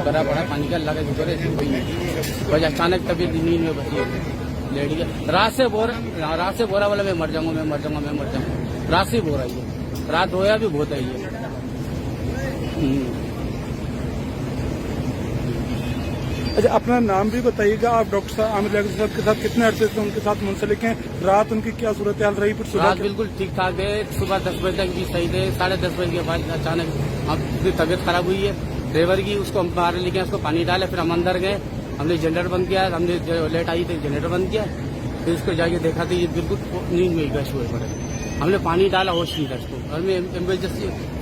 भरा पड़ा पानी का, अल्लाह का शुक्र है ऐसी कोई नहीं। बस अचानक तबीयत नींद में बची लेट गया। रात से बोरा बोला मैं मर जाऊंगा। रात से बोरा ही है, रात रोया भी बहुत है ये। अच्छा, अपना नाम भी बताइएगा। आप डॉक्टर साहब आमिर लियाकत साहब के साथ कितने अरसे से उनके साथ मुंसलिक हैं? रात उनकी क्या सूरत हाल रही? फिर सुबह रात बिल्कुल ठीक ठाक है, सुबह 10 बजे तक भी सही थे। 10:30 बजे के बाद अचानक अब तबीयत खराब हुई है ड्राइवर की, उसको हम बाहर लेके उसको पानी डाले, फिर हम अंदर गए, हमने जनरेटर बंद किया, हमने लेट आई थी जनरेटर बंद किया, फिर उसको जाके देखा तो ये बिल्कुल नींद में गश हुए पड़े। हमने पानी डाला, होश नहीं था उसको, और मैं एम्बुलेंस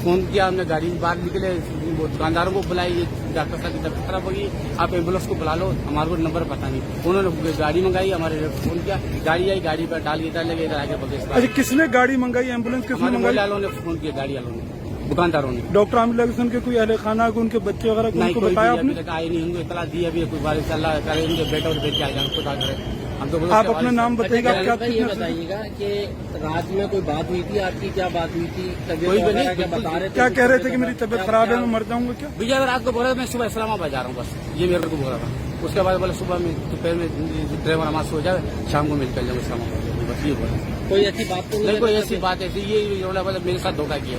फोन किया, हमने गाड़ी बाहर निकले, दुकानदारों को बुलाई, डॉक्टर साहब की तबीयत खराब होगी, आप एम्बुलेंस को बुला लो, हमारे को नंबर पता नहीं। उन्होंने गाड़ी मंगाई, हमारे फोन किया, गाड़ी आई, गाड़ी पर डाल के इधर लगे, इधर आगे बगे। अच्छा, किसने गाड़ी मंगाई? एम्बुलेंस किसने मंगाई? वालों ने फोन किया, गाड़ी वालों ने, दुकानदारों ने। डॉक्टर आमिर लियाकत के कोई अहले खाना, उनके बच्चे वगैरह नहीं, उनको कोई बताया अभी आपने? तक आए नहीं, उनको इतला दी अभी कोई बारिश अल्लाह करे, उनके बेटा और बेटे आ जाए, खुदा करे। हम तो आप अपना नाम बताइएगा। आप क्या ये बताइएगा कि रात में कोई बात हुई थी आपकी? क्या बात हुई थी? कोई भी नहीं, क्या बता रहे थे? क्या कह रहे थे कि मेरी तबीयत खराब है, मैं मर जाऊंगा क्या? भैया रात को बोला मैं सुबह इस्लामाबाद जा रहा हूँ, बस ये मेरे को बोला था। उसके बाद बोला सुबह में दोपहर में ड्राइवर हमारा सो जाए, शाम को मिलकर जाऊंगा इस्लामाबाद, बस ये बोला। कोई ऐसी बात तो नहीं, कोई ऐसी बात ऐसी ये बोला मेरे साथ धोखा किया।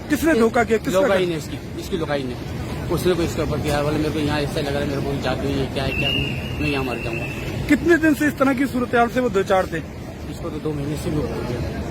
किसने धोखा किया? लोकाई ने, इसकी लोकाई ने, उसने को इसके ऊपर किया, बोले मेरे को यहाँ ऐसा लग रहा है, मेरे को जादू है, क्या है क्या, मैं यहाँ मर जाऊंगा। कितने दिन से इस तरह की सूरत हाल से वो दो चार थे? इसको तो 2 महीने से भी हो गया।